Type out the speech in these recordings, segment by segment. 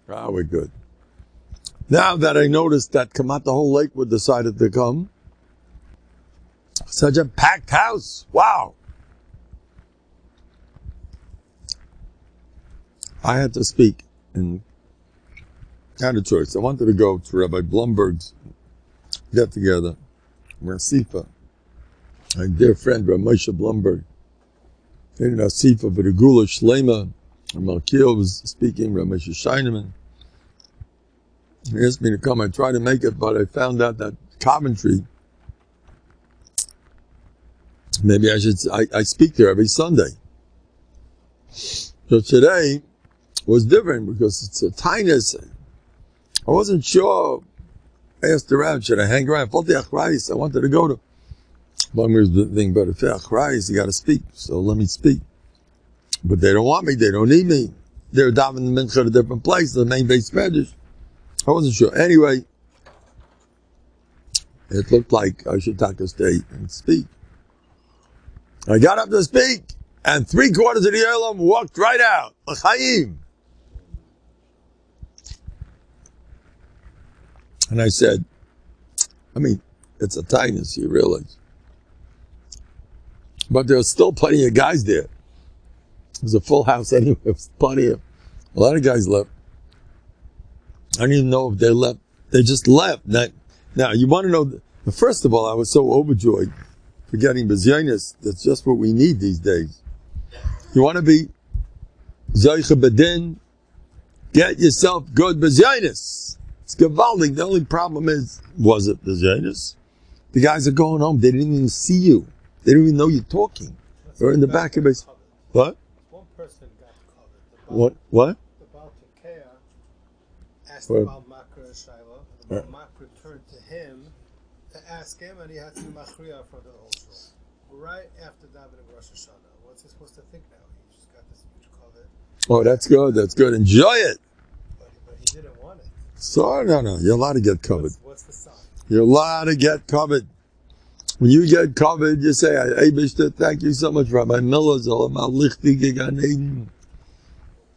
Ah, we're good. Now that I noticed that Kamat the whole Lakewood decided to come, such a packed house. Wow. I had to speak and had a choice. I wanted to go to Rabbi Blumberg's get together, Rasifa, my dear friend Rabbi Moshe Blumberg, in Rasifa for the Gula Shlema, and Malkiel was speaking, Rabbi Moshe Scheinemann. He asked me to come. I tried to make it, but I found out that Coventry, maybe I speak there every Sunday. So today was different because it's a tinus. I wasn't sure. I asked the rabbi, should I hang around? I wanted to go to. But if you got to speak, so let me speak. But they don't want me. They don't need me. They're davening the mincha at a different place, the main base medrash. I wasn't sure. Anyway, it looked like I should take a state and speak. I got up to speak, and 3/4 of the Olam walked right out. L'chaim. And I said, it's a tightness, you realize. But there's still plenty of guys there. It was a full house anyway. There was plenty of, a lot of guys left. I don't even know if they left. They just left. Now you want to know, first of all, I was so overjoyed for getting bezyonis. That's just what we need these days. You want to be zoiche bedin, get yourself good bezyonis. It's gewaldig. The only problem was it bezyonis? The guys are going home. They didn't even see you. They didn't even know you're talking. Or in the back of his... What? One person got covered. What? The Baal Tekea asked the Baal Makar Shaila. The Baal Makar turned to him to ask him, and he had to be machriya for the whole show. Right after davening Rosh Hashanah. What's he supposed to think now? He just got this huge cover. Oh, that's good. That's good. Enjoy it. But he didn't want it. So, no. You're allowed to get covered. What's the sign? You're allowed to get covered. When you get covered, you say, thank you so much, Rabbi Miller.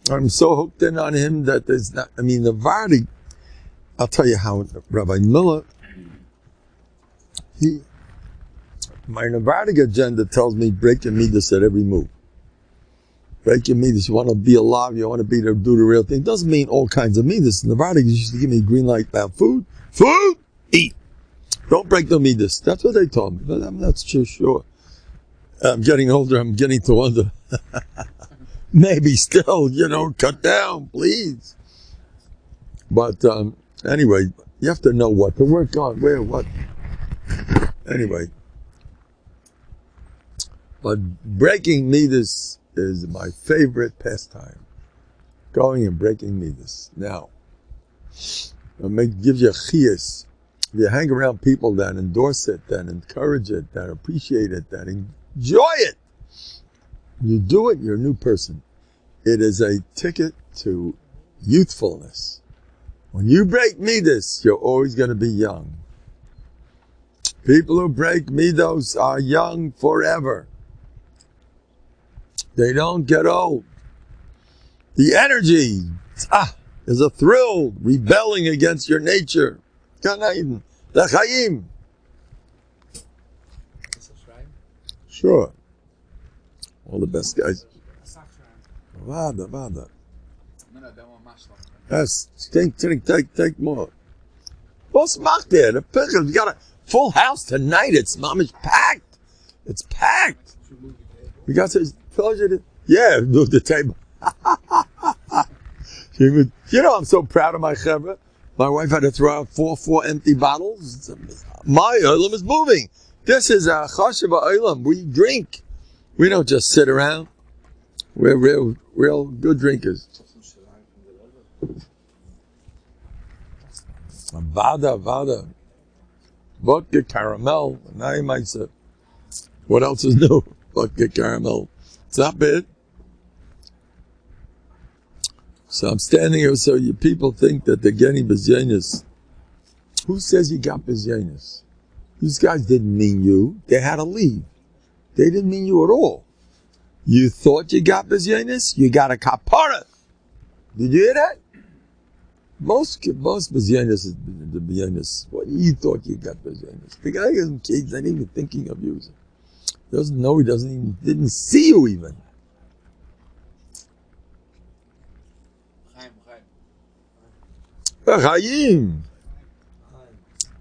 I'm so hooked in on him that there's not, the Vardi, I'll tell you how Rabbi Miller, my Novhardic agenda tells me break your midas at every move. Break your midas. You want to be alive, you want to be there, do the real thing. It doesn't mean all kinds of midas. Novhardic used to give me a green light about food, eat. Don't break the midas. That's what they told me, but I'm not too sure. I'm getting older. I'm getting to wonder. Maybe still, cut down, please. But anyway, you have to know what to work on, where, what. Anyway. But breaking midas is my favorite pastime. Going and breaking midas. Now, it gives you a chiyas. If you hang around people that endorse it, that encourage it, that appreciate it, that enjoy it, you do it, you're a new person. It is a ticket to youthfulness. When you break midas, you're always going to be young. People who break midas are young forever. They don't get old. The energy is a thrill, rebelling against your nature. L'chaim. Sure. All the best guys. Vada. Yes, take more. What's macht there? The pickle. We got a full house tonight. It's mamish packed. It's packed. We got to pleasure. Yeah, move the table. I'm so proud of my chevra. My wife had to throw out four empty bottles. My olam is moving. This is a chashav olam. We drink. We don't just sit around. We're real good drinkers. Vada. Vodka caramel. Now you might say, what else is new? Vodka caramel. It's not bad. So I'm standing here, so you people think that they're getting bezyonis. Who says you got bezyonis? These guys didn't mean you. They had to leave. They didn't mean you at all. You thought you got bezyonis? You got a kapara. Did you hear that? Most Bezyanis is the Bezyanis. What you thought you got Bezyanis? The guy isn't kids, not even thinking of you. Doesn't know, he didn't see you even. Chaim.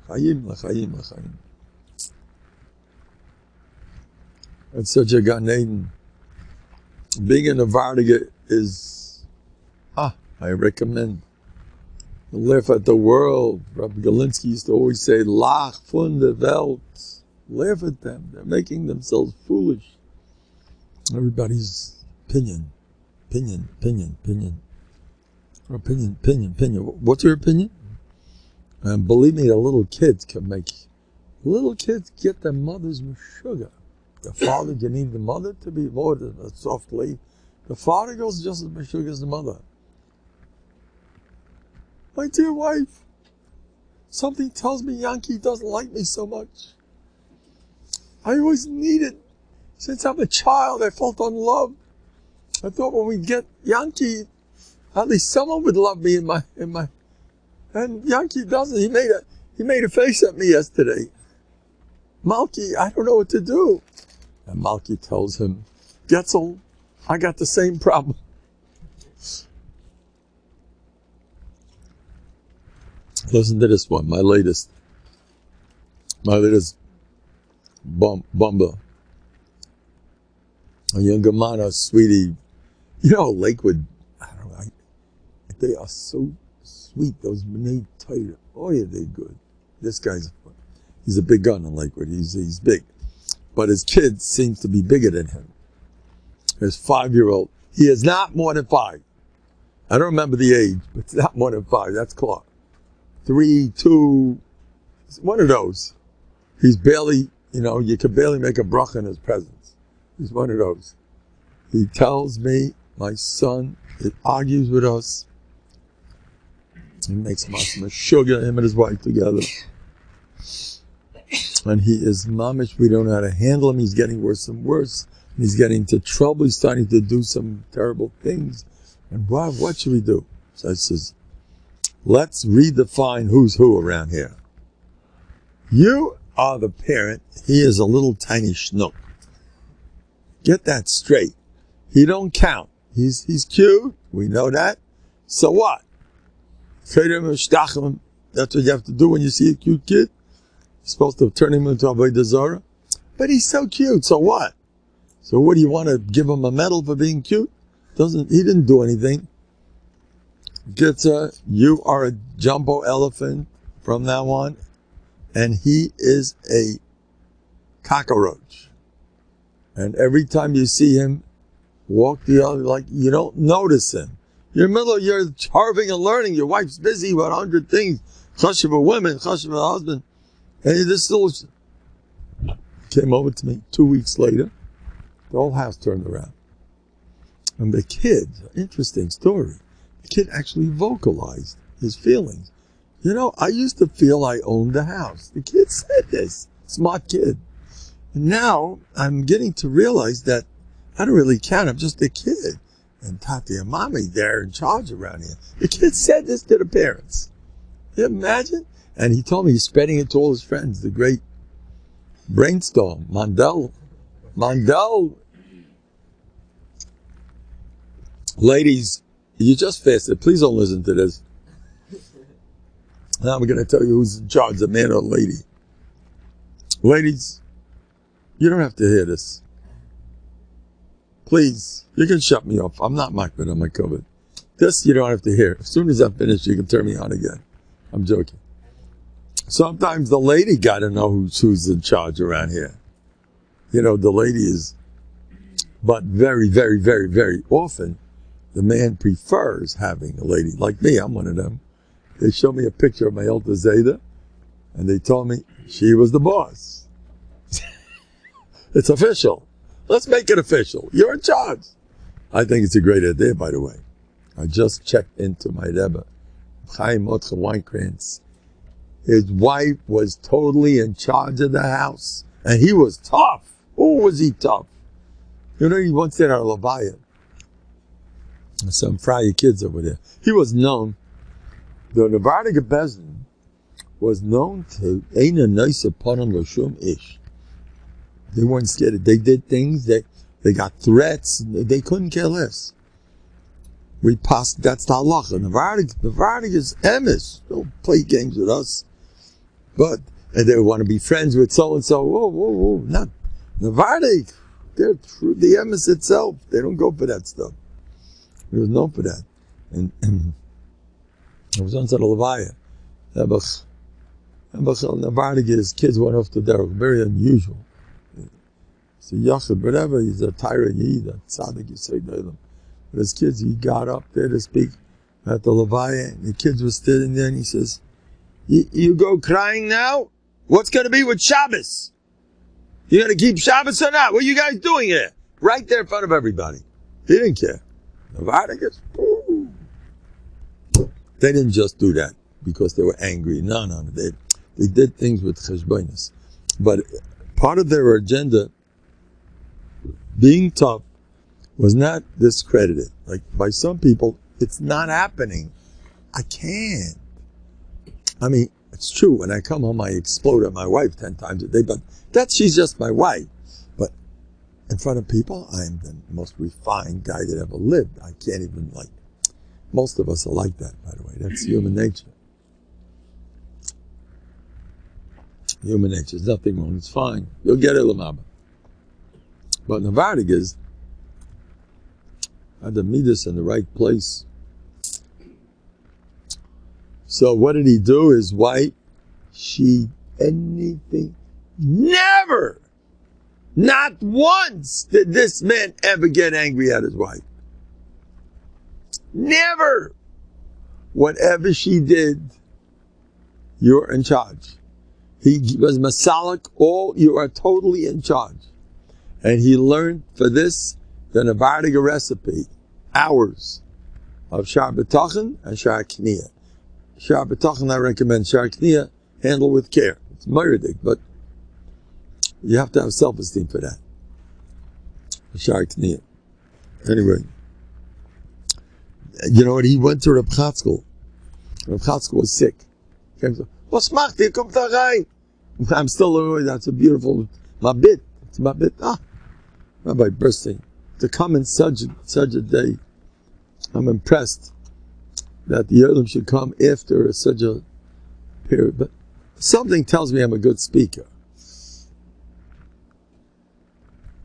Chaim. It's such a Gan Eden. Being in Novhardok is, I recommend. Laugh at the world. Rabbi Galinsky used to always say, Lach von der Welt. Laugh at them. They're making themselves foolish. Everybody's opinion. What's your opinion? And believe me, the little kids get their mother's sugar. The father, you need the mother to be more softly. The father goes just as much sugar as the mother. My dear wife, something tells me Yankee doesn't like me so much. I always needed, since I'm a child, I felt unloved. I thought when we get Yankee, at least someone would love me in my, and Yankee doesn't. He made a face at me yesterday. Malky, I don't know what to do. And Malky tells him, Getzel, I got the same problem. Listen to this one, my latest bumper. A younger man, a sweetie. You know, Lakewood, I don't know, they are so sweet, those B'nai Torah. Oh yeah, they're good. This he's a big gun in Lakewood, he's big. But his kid seems to be bigger than him. His 5-year-old, he is not more than 5. I don't remember the age, but it's not more than 5, that's Clark. 3, 2, one of those. He's barely, you could barely make a bracha in his presence. He's one of those. He tells me, my son, it argues with us. He makes much sugar, him and his wife together. And he is mamish, we don't know how to handle him. He's getting worse and worse. And he's getting into trouble. He's starting to do some terrible things. And Rav, what should we do? So I says, let's redefine who's who around here. You are the parent. He is a little tiny schnook. Get that straight. He don't count. He's cute. We know that. So what? That's what you have to do when you see a cute kid. You're supposed to turn him into a Avodah Zarah. But he's so cute. So what? So what do you want to give him a medal for being cute? He didn't do anything. You are a jumbo elephant from now on, and he is a cockroach. And every time you see him walk the other, like you don't notice him. You're in the middle, you're carving and learning. Your wife's busy with 100 things. Chashiv a woman, chashiv a husband. And this little came over to me 2 weeks later. The whole house turned around. And the kid, interesting story. The kid actually vocalized his feelings. I used to feel I owned the house. The kid said this. Smart kid. And now I'm getting to realize that I don't really count. I'm just a kid. And Tati and Mommy, they're in charge around here. The kid said this to the parents. Can you imagine? And he told me he's spreading it to all his friends. The great brainstorm. Mandel. Ladies, you just fasted. Please don't listen to this. Now I'm going to tell you who's in charge, the man or the lady. Ladies, you don't have to hear this. Please, you can shut me off. I'm not makbid on my COVID. This you don't have to hear. As soon as I'm finished, you can turn me on again. I'm joking. Sometimes the lady got to know who's in charge around here. The lady is, but very, very, very, very often, the man prefers having a lady. Like me, I'm one of them. They showed me a picture of my elder Zayda, and they told me she was the boss. It's official. Let's make it official. You're in charge. I think it's a great idea, by the way. I just checked into my Rebbe, Chaim Motcha Weinkrantz. His wife was totally in charge of the house, and he was tough. Oh, was he tough? He once said our Levaya. Some Friar kids over there. He was known The Novandig Bezdin was known to Eina Nisa Panam Lashum Ish. They weren't scared. They did things that they got threats. They couldn't care less. We passed. That's the halacha. Novandig is emes. Don't play games with us. But they want to be friends with so and so. Whoa! Not Novandig. They're the emes itself. They don't go for that stuff. There was known for that. And I was on to the Levaya. Novandig, his kids went off to Derek. Very unusual. So Yachid, whatever, he's a tyrant, he's a tzaddik, you say to them. But his kids, he got up there to speak at the Levaya, and the kids were sitting there, and he says, you go crying now? What's going to be with Shabbos? You going to keep Shabbos or not? What are you guys doing here? Right there in front of everybody. He didn't care. Novandig is, ooh. They didn't just do that because they were angry. No. They did things with cheshbonos. But part of their agenda, being tough, was not discredited. Like by some people, it's not happening. I can't. I mean, it's true. When I come home, I explode at my wife 10 times a day, but she's just my wife. But in front of people, I am the most refined guy that ever lived. I can't even most of us are like that, by the way. That's human nature. Human nature. There's nothing wrong. It's fine. You'll get it, Lamaba. But Novandig is had the midas in the right place. So what did he do? His wife, anything, never, not once did this man ever get angry at his wife. Never. Whatever she did, you're in charge. He was masalik, you are totally in charge. And he learned for this the Novandig recipe, hours of Bטחון and Kniya. Bטחון, I recommend. Kniya, handle with care. It's murderdik, but you have to have self-esteem for that. Kniya. Anyway, you know what? He went to Reb Chatzkel. Reb Chatzkel was sick. He came to, was macht ihr? Kommt da rein. I'm still, that's a beautiful mabit. It's mabit. Rabbi bursting. To come in such a day, I'm impressed that the Yodim should come after such a period. But something tells me I'm a good speaker.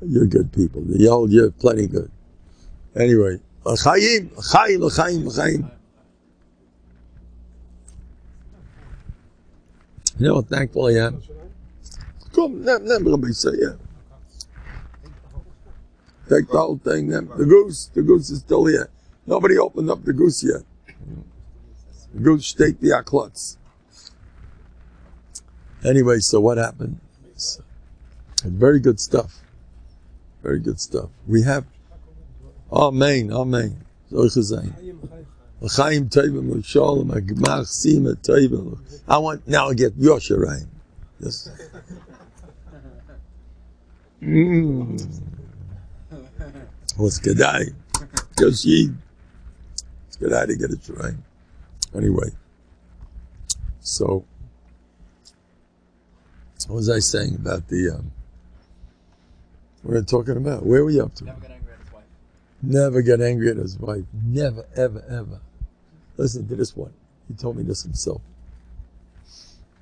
You're good people. You're plenty good. Anyway, l'chaim. You know how thankful I am? Come, Rabbi say, yeah. Take the whole thing, then. The goose is still here. Nobody opened up the goose yet. The goose take the aklutz. Anyway, so what happened? It's very good stuff. Very good stuff. We have, Amen. I want now to get Yosharayim. Yes. What's Kedai? Yoshid. It's Kedai to get it right. Anyway. So, what was I saying about the, what are we talking about? Where were you up to? Never get angry at his wife. Never get angry at his wife. Never, ever. Listen to this one. He told me this himself.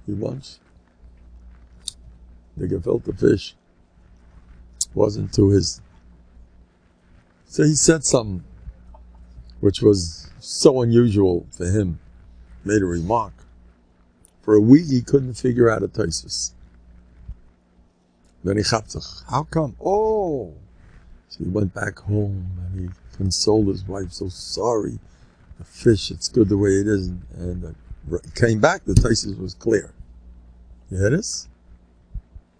He once, the gefilte fish wasn't to his. So he said something which was so unusual for him. Made a remark. For a week he couldn't figure out a thesis. Then he chapzach. How come? Oh! So he went back home and he consoled his wife. So sorry. The fish, it's good the way it is. And came back, the thesis was clear. You hear this?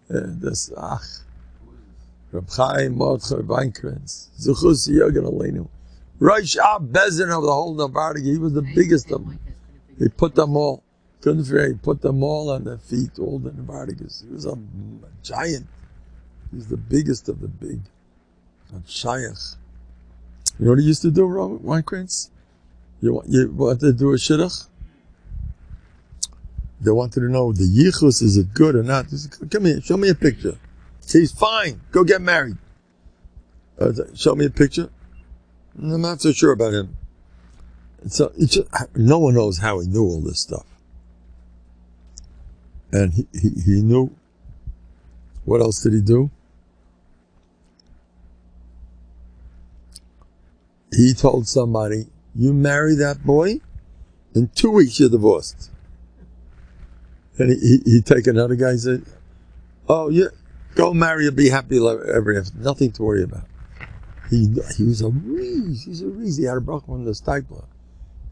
Yeah, this, Reb Chaim Mordechai Weinkrantz, Zuchus Yogan Aleinu, Rosh Bezin of the whole Novandig. He was the biggest of them. He put them all, couldn't figure. He put them all on their feet, all the Novandigas. He was a giant. He's the biggest of the big. A shayach. You know what he used to do, Weinkrantz? You want to do a shidduch? They wanted to know the yichus, is it good or not? He said, come here, show me a picture. He's fine, go get married. Show me a picture. I'm not so sure about him. So no one knows how he knew all this stuff. And he knew. What else did he do? He told somebody, you marry that boy, in 2 weeks you're divorced. And he'd take another guy and said, oh yeah, go marry and be happy ever after. Nothing to worry about. He was a rees. He's a rees. He had a bracha on the stipler.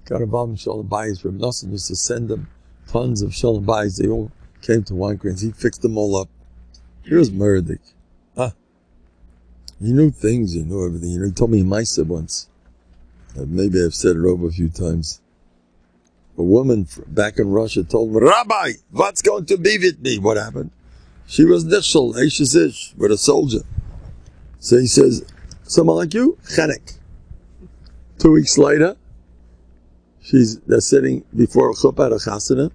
Got involved in shalom bayis. Reb Nosson used to send them tons of shalom bayis. They all came to wine cranes. He fixed them all up. He was murdered. He knew things. He knew everything. He told me Maisa once. Maybe I've said it over a few times. A woman back in Russia told me, Rabbi, what's going to be with me? What happened? She was nichshel, ish with a soldier. So he says, someone like you, chenek. 2 weeks later, they're sitting before a chuppah at a chasana,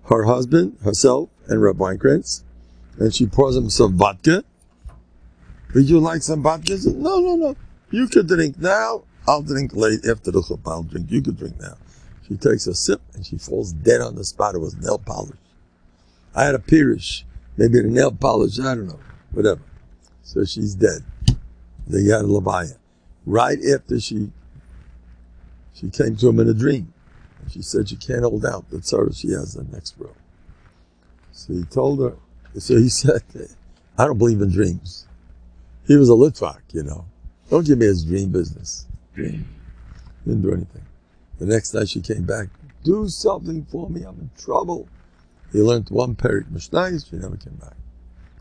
her husband, herself, and Reb Weinkrantz, and she pours him some vodka. Would you like some vodka? He said, no. You could drink now. I'll drink late after the chuppah. I'll drink. You could drink now. She takes a sip and she falls dead on the spot. It was nail polish. I had a pirish. Maybe the nail polish. I don't know. Whatever. So she's dead. They got a levaya. Right after she came to him in a dream. She said she can't hold out the tzara she has in the next row. So he told her, so he said, I don't believe in dreams. He was a Litvak, Don't give me his dream business. Dream. Didn't do anything. The next night she came back, do something for me, I'm in trouble. He learned one perik mishnayos, she never came back.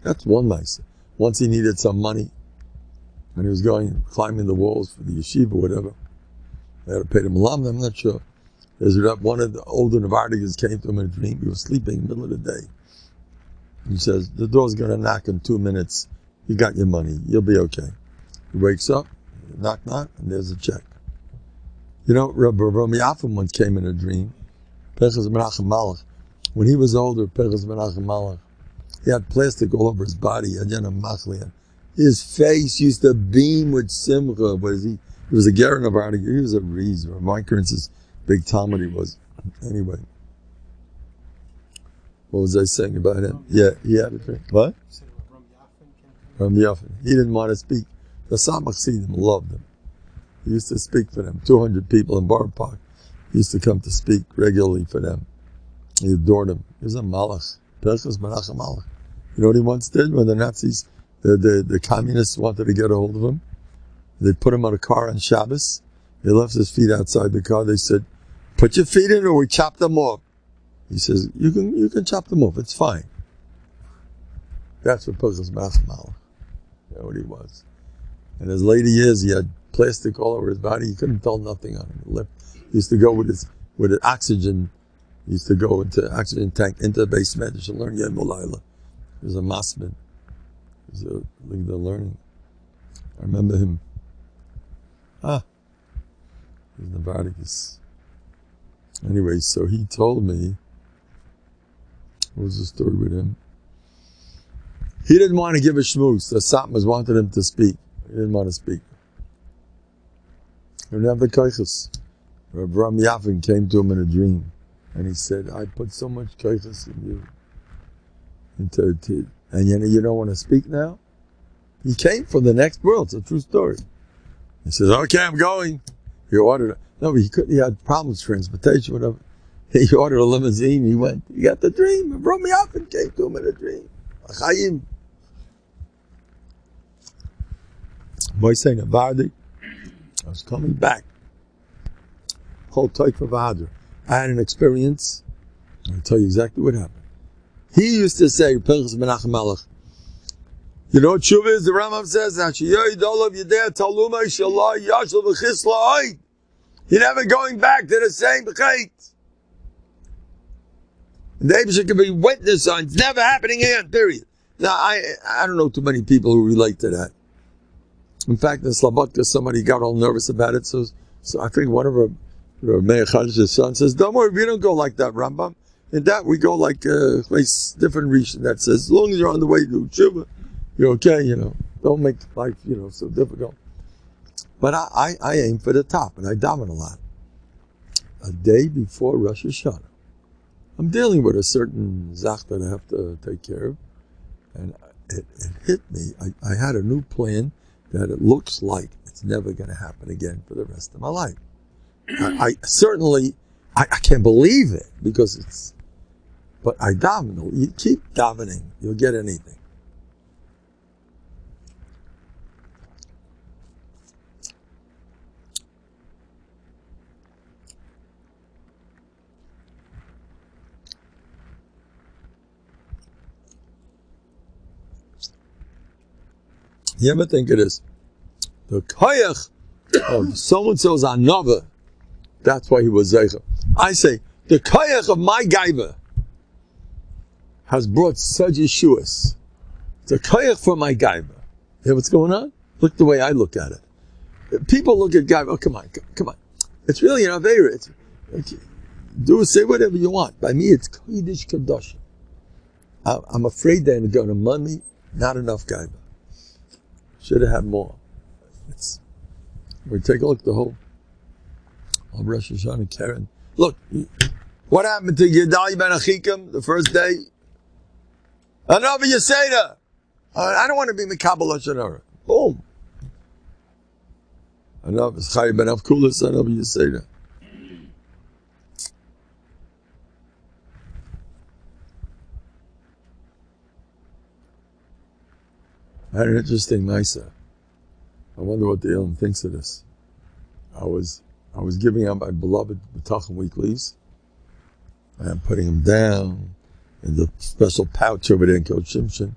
That's one nice. Once he needed some money, and he was climbing the walls for the yeshiva or whatever. They had to pay the malam, I'm not sure. One of the older Novandigers came to him in a dream. He was sleeping in the middle of the day. He says, the door's going to knock in 2 minutes. You got your money. You'll be okay. He wakes up, knock, and there's a check. Rabbi Yafim once came in a dream. Pechas Menachem Malach. When he was older, Pechas Menachem Malach, he had plastic all over his body. His face used to beam with simcha. He was a Ger Novandiger. He was a Rees. My currency's big Talmud he was. Anyway. What was I saying about him? Yeah, he had a dream. What? Rabbi Yafin. He didn't want to speak. The Samach Sidim loved him. He used to speak for them. 200 people in Borough Park. He used to come to speak regularly for them. He adored him. He was a malach. Perchas Menachem Malach. You know what he once did when the Nazis, the communists wanted to get a hold of him? They put him on a car on Shabbos. They left his feet outside the car. They said, put your feet in or we chop them off. He says, you can chop them off. It's fine. That's what Perchas Menachem Malach. You know what he was. In his later years, he had plastic all over his body. He couldn't tell nothing on him. He used to go with oxygen. He used to go into oxygen tank into the basement to learn Yom Ulayla. He was a masmid. He was the learning. I remember him. He was Novandigers. Anyway, so he told me, what was the story with him? He didn't want to give a shmooze. The Satmas wanted him to speak. He didn't want to speak. He didn't have the koiches. Rabbi Yafin came to him in a dream, and he said, I put so much koiches in you. And you don't want to speak now? He came from the next world. It's a true story. He says, okay, I'm going. He ordered, no, but he couldn't, he had problems, transportation, whatever. He ordered a limousine, he went, he got the dream. And Rabbi Yafin came to him in a dream. Achayim. Boy saying Vardik, I was coming back. Whole type of Adr. I had an experience. I'll tell you exactly what happened. He used to say, Perchas Menachem Malach, you know what Tshuva is? The Rambam says, you're never going back to the same chait. The Eibusher can be witness on. It's never happening again, period. Now, I don't know too many people who relate to that. In fact, in Slobodka, somebody got all nervous about it. So I think one of Meir Chadish's sons says, don't worry, we don't go like that, Rambam. in that we go like a different region that says, as long as you're on the way to tshuva, you're okay, you know. Don't make life, you know, so difficult. But I aim for the top, and I daven a lot. A day before Rosh Hashanah, I'm dealing with a certain zach that I have to take care of, and it hit me. I had a new plan that it looks like it's never going to happen again for the rest of my life. I certainly, I can't believe it, because it's, but I daven. You keep davening, you'll get anything. You ever think of this? The koyach of so-and-so's anova, that's why he was zeicha. I say, the koyach of my gaiva has brought such yeshuas. The koyach for my gaiva. You know what's going on? Look the way I look at it. People look at gaiva, oh, come on. It's really an avera. Say whatever you want. By me, it's kodesh kadosh. I'm afraid they're going to mun me. Not enough gaiva. Should have had more. We take a look at the whole Rosh Hashanah Karen. Look, what happened to Yedai ben Achikim the first day? Another Yeseda. I don't want to be Mikabel Hashanah. Boom. Another Chai ben Avkulis, another Yeseda. I had an interesting Maisa. I wonder what the Ilm thinks of this. I was giving out my beloved Bטחון weeklies. I'm putting them down in the special pouch over there in Kol Shimshon.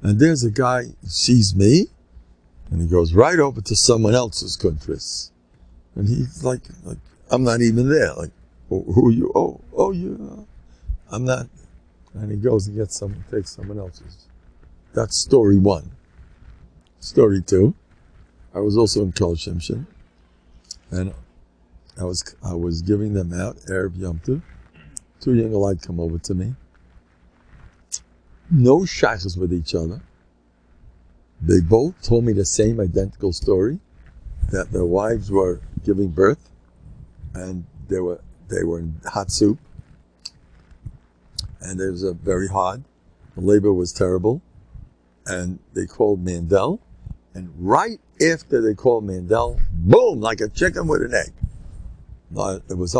And there's a guy, he sees me, and he goes right over to someone else's countries. And he's like, I'm not even there. Like, who are you? Oh, you. I'm not. And he goes and takes someone else's. That's story one. Story two, I was also in Kol Shimshon, and I was giving them out Erev Yom Tov. Two young alike come over to me. No shaykhs with each other. They both told me the same identical story, that their wives were giving birth, and they were in hot soup, and it was very hard. The labor was terrible, and they called Mendel. And right after they called Mendel, boom, like a chicken with an egg. It was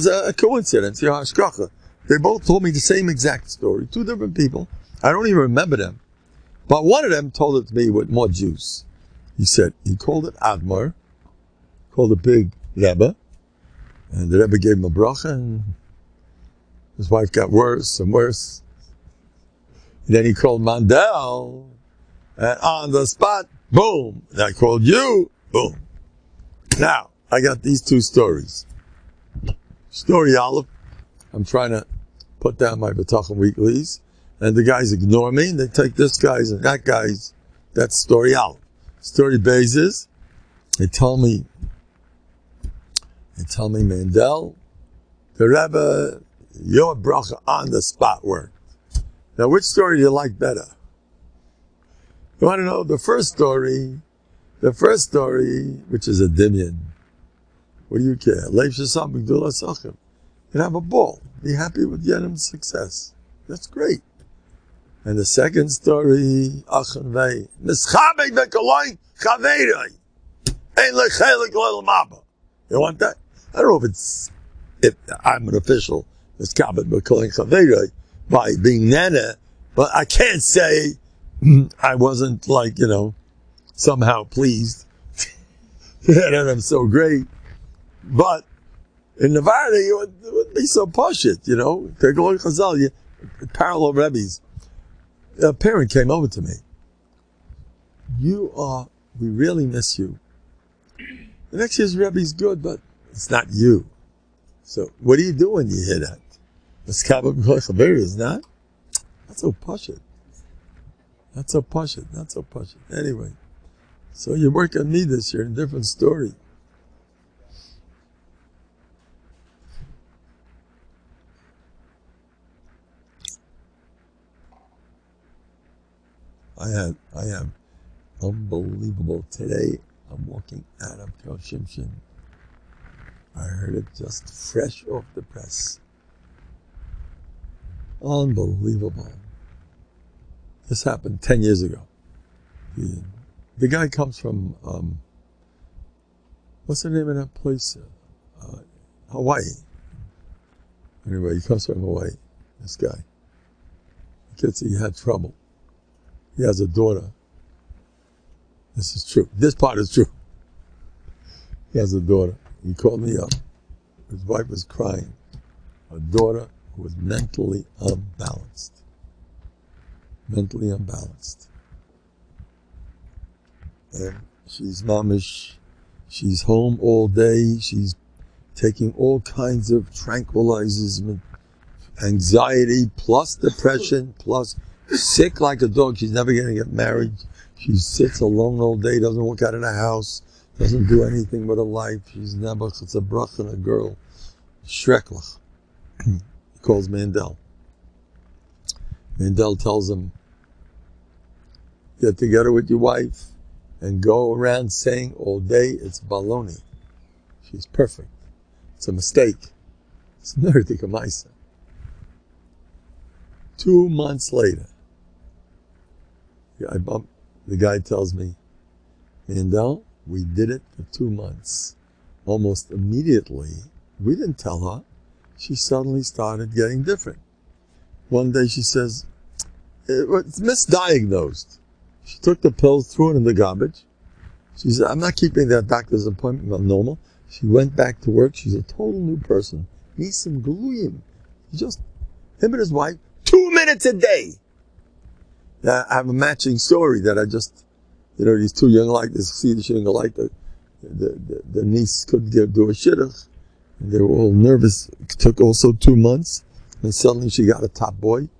a coincidence. They both told me the same exact story. Two different people. I don't even remember them. But one of them told it to me with more juice. He called it Admar, called it Big Rebbe, and the Rebbe gave him a bracha, and his wife got worse and worse. And then he called Mendel, and on the spot, boom, and I called you, boom. Now, I got these two stories. Story Aleph, I'm trying to put down my Bטחון weeklies, and the guys ignore me, and they take this guy's and that guy's. That's story Aleph. Story Beis is, they tell me, Mendel, the Rebbe, your bracha on the spot worked. Now, which story do you like better? You want to know the first story, which is a dimyan. What do you care? Leif Shesam B'Gdula Sachem. And have a ball. Be happy with Yenim's success. That's great. And the second story, Achan Vei. Mischabek V'Koloin Chaveiroi. Ein Lechelik L'Lamaba. You want that? I don't know if I'm an official, Mischabek V'Koloin Chaveiroi, by being Nana, but I can't say I wasn't somehow pleased that I'm so great. But in Nevada, it would be so pushit, Take a look at Chazal, parallel Rebbe's. A parent came over to me. We really miss you. The next year's Rebbe's good, but it's not you. So what do you do when you hear that? The Skabba B'Chaver is not? That's so pushit. Not so pushit. Anyway, so you work on me this year, a different story. I have unbelievable. Today, I'm walking out of Tel Shimshin. I heard it just fresh off the press. Unbelievable. This happened 10 years ago. The guy comes from, what's the name of that place? Hawaii. Anyway, he comes from Hawaii, this guy. He had trouble. He has a daughter. This is true. This part is true. He has a daughter. He called me up. His wife was crying. A daughter who was mentally unbalanced. Mentally unbalanced. And she's mamish. She's home all day. She's taking all kinds of tranquilizers, anxiety, plus depression, plus sick like a dog. She's never going to get married. She sits alone all day, doesn't walk out of the house, doesn't do anything with her life. She's never, it's a brach and a girl. Shreklach. He calls Mendel. Mendel tells him, get together with your wife and go around saying all day it's baloney. She's perfect. It's a mistake. It's nerdik amaisa. 2 months later, the guy tells me, Mendel, we did it for 2 months. Almost immediately, we didn't tell her, she suddenly started getting different. One day she says, it's misdiagnosed. She took the pills, threw it in the garbage. She said, I'm not keeping that doctor's appointment well, normal. She went back to work. She's a total new person. Nisim Gluyim. Just him and his wife, 2 minutes a day. I have a matching story that I just, these two young like this, see the young like the niece couldn't do a shidduch, and they were all nervous. It took also 2 months, and suddenly she got a top boy.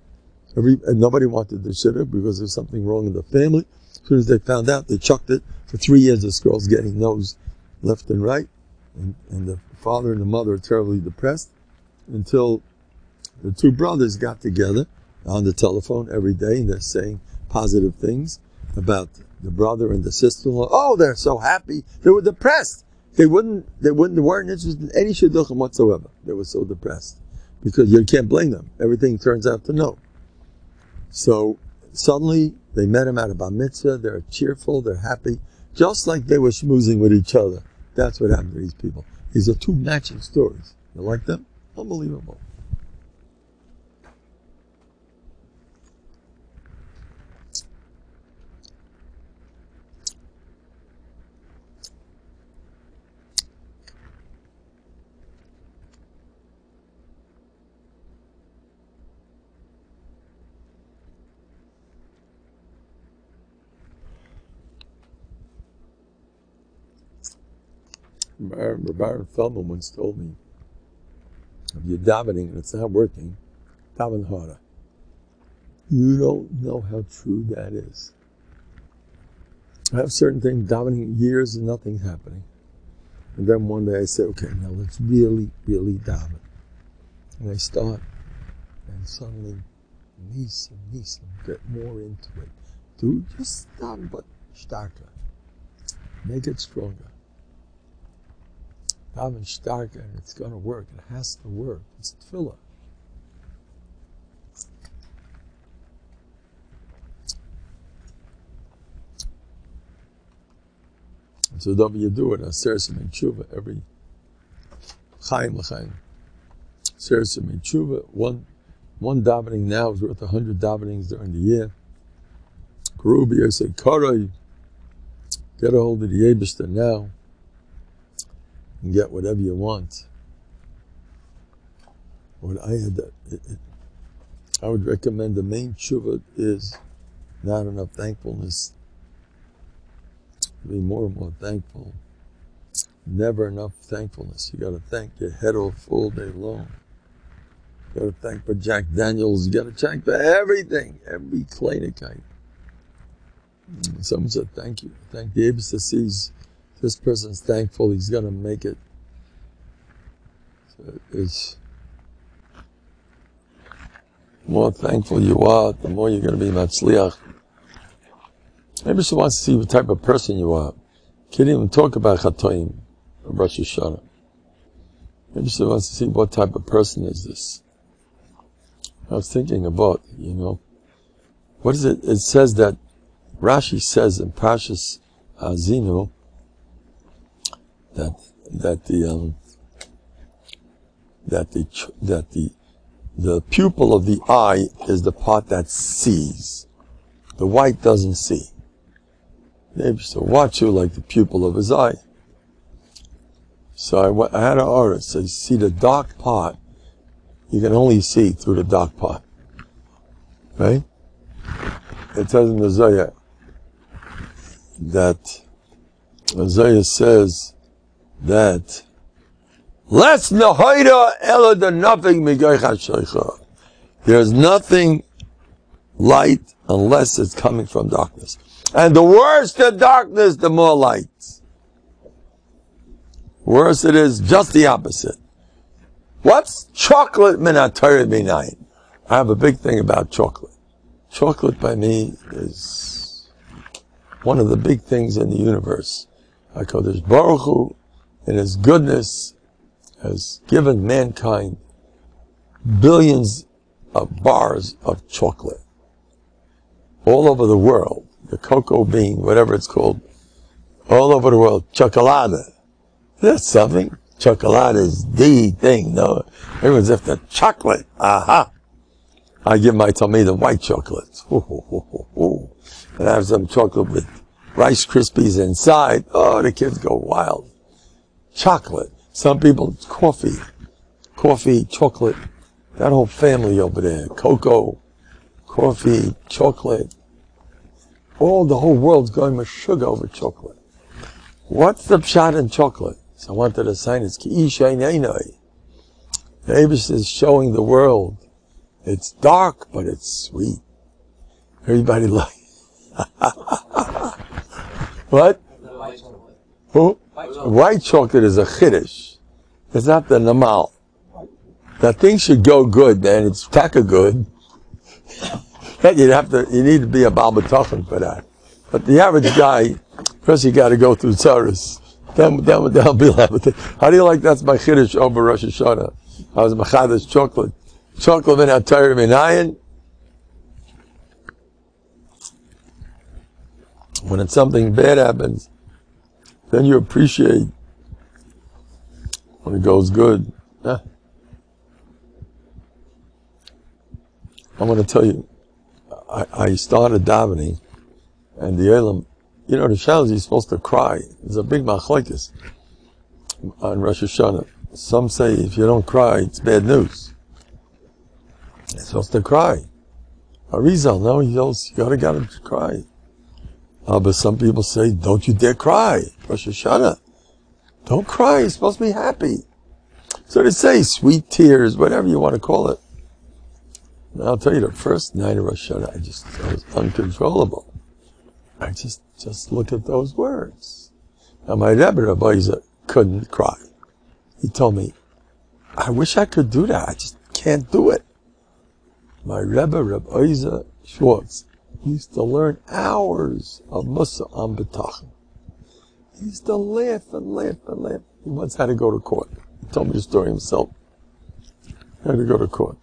And nobody wanted the shidduch because there's something wrong in the family. As soon as they found out, they chucked it. For 3 years, this girl's getting no's left and right, and the father and the mother are terribly depressed until the two brothers got together on the telephone every day, and they're saying positive things about the brother and the sister-in-law. Oh, they're so happy. They were depressed. They weren't interested in any shidduchim whatsoever. They were so depressed because you can't blame them. Everything turns out to no. So suddenly they met him at a bar mitzvah. They're cheerful. They're happy, just like they were schmoozing with each other. That's what happened to these people. These are two matching stories. You like them? Unbelievable. Baron Feldman once told me, if you're davening and it's not working, daven harder. You don't know how true that is. I have certain things, davening years and nothing's happening. And then one day I say, okay, now let's really, really daven. And I start, and suddenly, nisim, get more into it. Do just daven, but starker. Make it stronger. Daven starker, and it's going to work. It has to work. It's tefillah. So don't you do it. Aseret Semin Tshuva every Chaim l'Chaim. Aseret Semin Tshuva. One davening now is worth 100 davenings during the year. Karubi, I say, Karai, get a hold of the Yebishter now and get whatever you want. What I had, I would recommend the main tshuva is not enough thankfulness. Be more and more thankful. Never enough thankfulness. You got to thank your head off all day long. You got to thank for Jack Daniels. You got to thank for everything, every kleinigkeit. Someone said, thank you. Thank the Abishah sees this person's thankful, he's going to make it. So it's more thankful you are, the more you're going to be matzliach. Maybe she wants to see what type of person you are. Can't even talk about Chatoim or Rosh Hashanah. Maybe she wants to see what type of person is this. I was thinking about, what is it? It says that Rashi says in Parshas Azinu that the pupil of the eye is the part that sees. The white doesn't see. Maybe so watch you like the pupil of his eye. So I had an aura. So you see the dark part, you can only see through the dark part. Right? It says in the Zohar that the Zohar says that there's nothing light unless it's coming from darkness. And the worse the darkness, the more light. Worse it is, just the opposite. What's chocolate minatari minayin? I have a big thing about chocolate. Chocolate by me is one of the big things in the universe. HaKadosh Baruch Hu, in His goodness, has given mankind billions of bars of chocolate all over the world. The cocoa bean, whatever it's called, all over the world. Chocolate. That's something. Chocolate is the thing. No, everyone's after chocolate. Aha! I give my Talmidim white chocolate. And I have some chocolate with Rice Krispies inside. Oh, the kids go wild. Chocolate. Some people, coffee, chocolate. That whole family over there. Cocoa, coffee, chocolate. The whole world's going with sugar over chocolate. What's the pshat in chocolate? So I wanted to sign it. The Abish is showing the world. It's dark, but it's sweet. Everybody like. What? Who? White chocolate is a chiddush. It's not the namal. That thing should go good, man. It's taka good. You need to be a b'tachon for that. But the average guy, first you got to go through tzaras. Then they'll be laughing. How do you like that's my chiddush over Rosh Hashanah? I was machadash chocolate. Chocolate min atayr minayin. When it's something bad happens, then you appreciate when it goes good. I'm going to tell you, I started davening, and the Elam, the Shalos, you're supposed to cry. There's a big machlokes on Rosh Hashanah. Some say if you don't cry, it's bad news. You're supposed to cry. Arizal, no, you gotta cry. But some people say, don't you dare cry. Rosh Hashanah. Don't cry, you're supposed to be happy. So they say sweet tears, whatever you want to call it. And I'll tell you, the first night of Rosh Hashanah, I was uncontrollable. I just look at those words. Now my Rebbe, Rabbi, couldn't cry. He told me, I wish I could do that. I just can't do it. My Rebbe, Rabbi Schwartz, used to learn hours of Musa on Bטחון. He used to laugh and laugh and laugh. He once had to go to court. He told me the story himself. He had to go to court.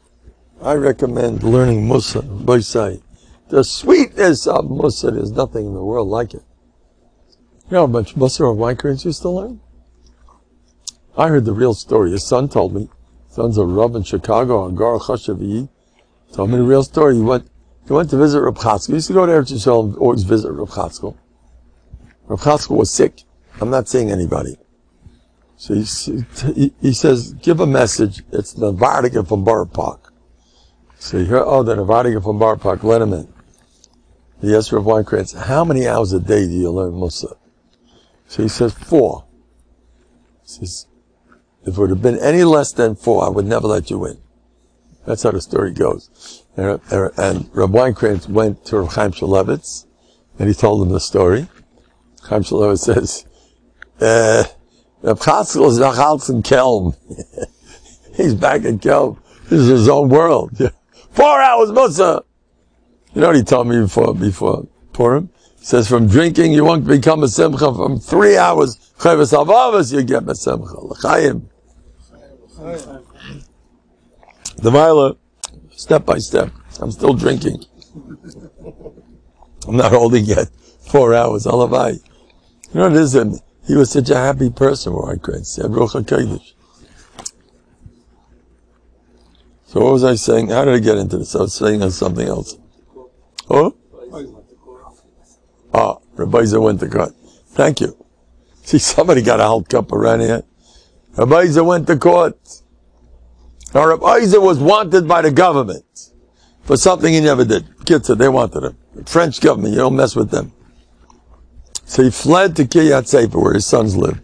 I recommend learning Musa, Boisai. The sweetness of Musa, there's nothing in the world like it. You know how much Musa or migrants used to learn? I heard the real story. His son told me. Son's a Rav in Chicago, Agar Chashavi. Told me the real story. He went to visit Reb Chatzkel. He used to go to Eretz Yisrael and always visit Reb Chatzkel. Reb Chatzkel was sick. I'm not saying anybody. So he says, give a message. It's the Novandiga from Borough Park. So you hear, the Novandiga from Borough Park, let him in. He asked Rav Weinkrantz, how many hours a day do you learn Musa? So he says, 4. He says, if it would have been any less than 4, I would never let you in. That's how the story goes. And Rav Weinkrantz went to Rav Chaim Shulevitz, and he told him the story. Chaim Shulevitz says, Rav Chatzkel is nach in Kelm. He's back in Kelm. This is his own world. 4 hours, Musa! You know what he told me before Purim? He says from drinking you won't become a simcha. From 3 hours chayvus avavas you get a simcha. L'chaim. The Viola, step by step. I'm still drinking. I'm not holding yet 4 hours. Alavai. You know what it is? He was such a happy person where I could say Ruach HaKodesh. So what was I saying? How did I get into this? I was saying on something else. Oh? Ah, Rabbi Isa went to court. Thank you. See, somebody got a hot cup around here. Rabbi Isa went to court. Now, Rabbi Isa was wanted by the government for something he never did. Kids said they wanted him. The French government, you don't mess with them. So he fled to Kiryat Sefer, where his sons lived.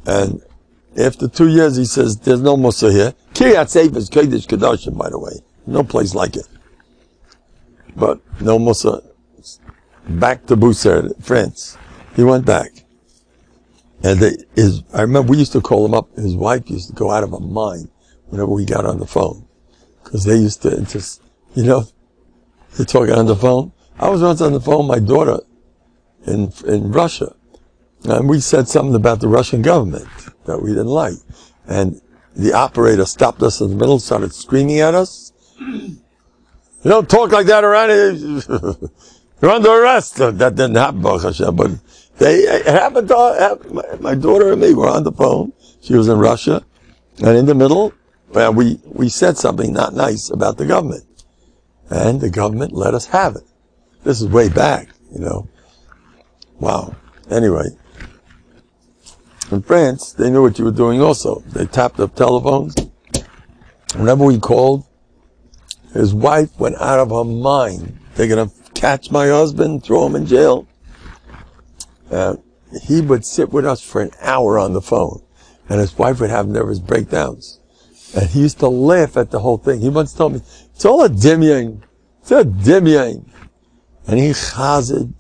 And after 2 years, he says, there's no Musa here. Kiryat Sefer is Kodesh Kedoshim, by the way. No place like it. But no Musa. Back to Busser, France. He went back. And I remember we used to call him up. His wife used to go out of her mind whenever we got on the phone. Because they used to just, they're talking on the phone. I was once on the phone with my daughter in Russia. And we said something about the Russian government that we didn't like. And the operator stopped us in the middle, started screaming at us. You don't talk like that around here. You're under arrest. That didn't happen, Baruch Hashem, but it happened to my daughter and me. Were on the phone. She was in Russia. And in the middle, we said something not nice about the government. And the government let us have it. This is way back, Wow. Anyway. In France, they knew what you were doing also. They tapped up telephones. Whenever we called, his wife went out of her mind. They're going to catch my husband, throw him in jail. He would sit with us for an hour on the phone. And his wife would have nervous breakdowns. And he used to laugh at the whole thing. He once told me, it's all a dimyang. It's a dimyang. And he chazed.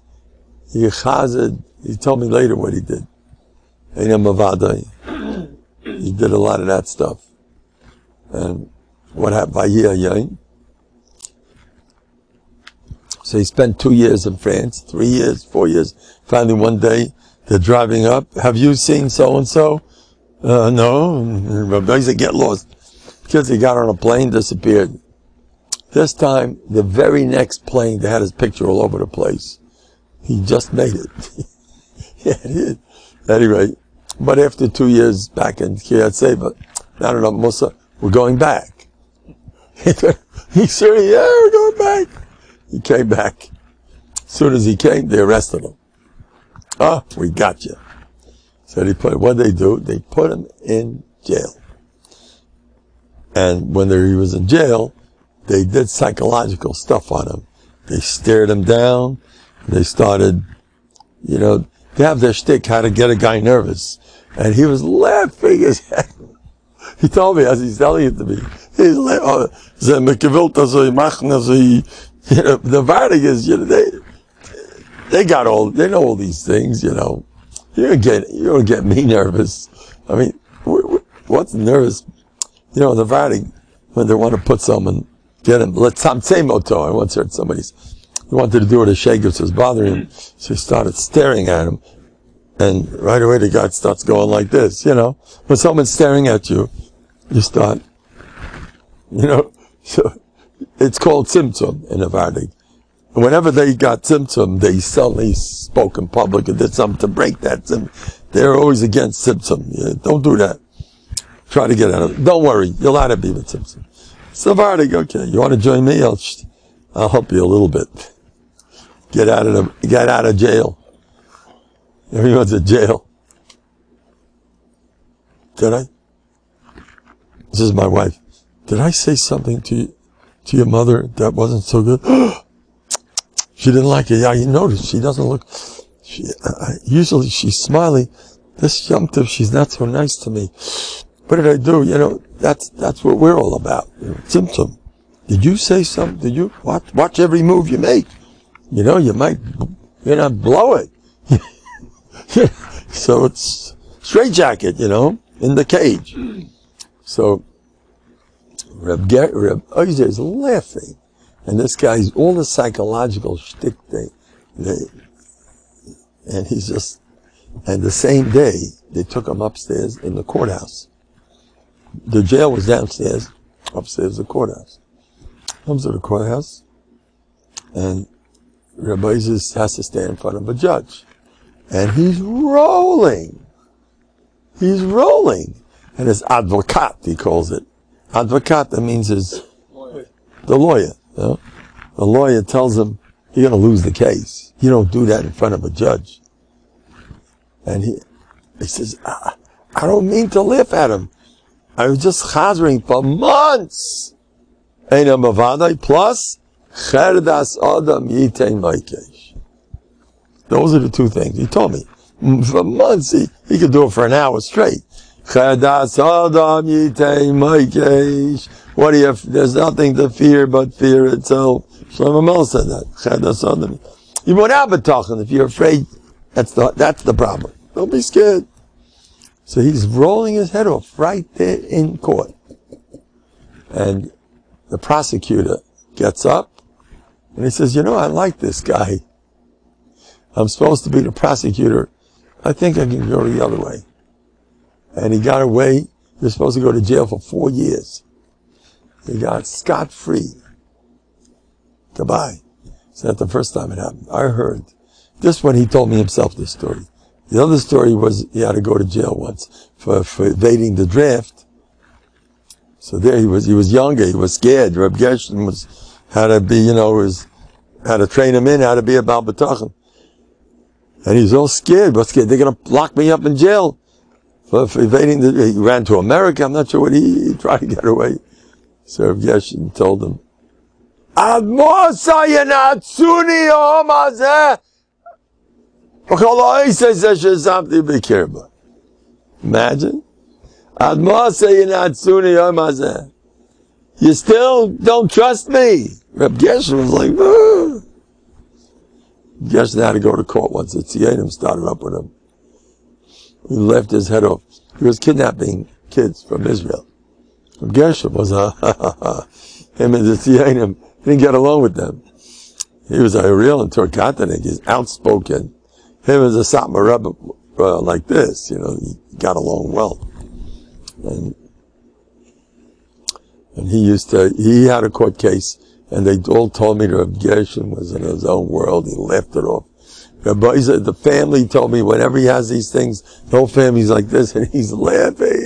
He told me later what he did. He did a lot of that stuff. And what happened? So he spent 2 years in France, 3 years, 4 years. Finally one day, they're driving up. Have you seen so-and-so? No. Rabbi said, get lost. Because he got on a plane, disappeared. This time, the very next plane, they had his picture all over the place. He just made it. Yeah, he did. Anyway, but after 2 years back in Kiryat Sefer, I don't know, Musa, we're going back. He said, yeah, we're going back. He came back. As soon as he came, they arrested him. Oh, we got you. So what did they do? They put him in jail. And when he was in jail, they did psychological stuff on him. They stared him down. They started, they have their shtick, how to get a guy nervous. And he was laughing his head. He told me as he's telling it to me. He's laughing. The writing is, they know all these things, You don't get me nervous. I mean, what's nervous? The writing, when they want to put someone, get him. I once heard somebody, he wanted to do it, a shagos was bothering him, so he started staring at him. And right away the guy starts going like this, When someone's staring at you, you start, so it's called symptom in a Vardig. Whenever they got symptom, they suddenly spoke in public and did something to break that symptom. They're always against symptom. Don't do that. Try to get out of it. Don't worry, you'll have to be with symptom. So Vardig, okay, you want to join me? I'll help you a little bit. Get out of jail. Everyone's in jail. Did I? This is my wife. Did I say something to your mother that wasn't so good? She didn't like it. Yeah, you noticed. She doesn't look. Usually she's smiling. This Yom Tov, she's not so nice to me. What did I do? That's what we're all about. Symptom. Did you say something? Did you watch every move you make? You might not blow it. So it's straitjacket, in the cage. So Reb Oizer is laughing. And this guy's, all the psychological shtick and he's just, and the same day, they took him upstairs in the courthouse. The jail was downstairs, upstairs the courthouse. Comes to the courthouse, and Rabbi Jesus has to stand in front of a judge. And he's rolling. He's rolling. And his advocate, he calls it. Advocate, that means the lawyer. You know? The lawyer tells him, you're going to lose the case. You don't do that in front of a judge. And he says, I don't mean to laugh at him. I was just chazering for months. Eina mavadai plus cherdas adam yitein maikesh. Those are the two things. He told me. For months, he could do it for an hour straight. Cherdas adam yitein maikesh. What do you have? There's nothing to fear but fear itself. Shlomo Melech said that. Cherdas adam. You won't have b'tachon if you're afraid. That's the problem. Don't be scared. So he's rolling his head off right there in court. And the prosecutor gets up and he says, I like this guy. I'm supposed to be the prosecutor. I think I can go the other way. And he got away. He was supposed to go to jail for 4 years. He got scot-free. Goodbye. So that's the first time it happened. I heard. This one, he told me himself this story. The other story was he had to go to jail once for evading the draft. So there he was younger, he was scared. Reb Gershon had to be, had to train him in how to be about b'tachon. And he's all scared, they're going to lock me up in jail for evading he ran to America, I'm not sure what he tried to get away. So Reb Gershon told him, imagine. You still don't trust me. Reb Gershon was like, ah. Gershon had to go to court once. The Tzionim started up with him. He left his head off. He was kidnapping kids from Israel. Reb Gershon was him and the Tzionim didn't get along with them. He was a real intercontinent. He's outspoken. Him as a Satmar Rebbe like this, he got along well. And he had a court case, and they all told me that Reb Gershon was in his own world. He left it off. The family told me whenever he has these things, the whole family's like this, and he's laughing.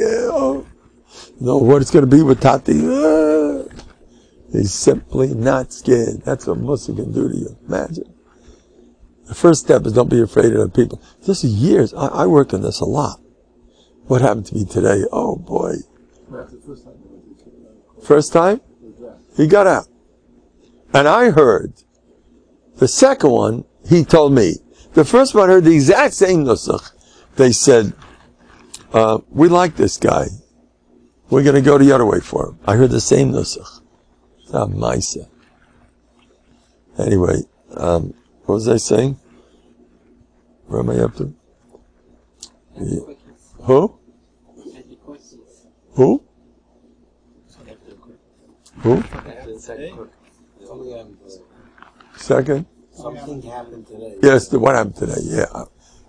What it's going to be with Tati? He's simply not scared. That's what Musa can do to you. Imagine. The first step is don't be afraid of the people. This is years. I worked on this a lot. What happened to me today? Oh boy. First time? He got out. And I heard the second one, he told me. The first one heard the exact same nusach. They said, we like this guy. We're going to go the other way for him. I heard the same nusach. Anyway, what was I saying? Where am I up to? Yeah. Who? Who? Second? Something happened today. Yes, what happened today, yeah.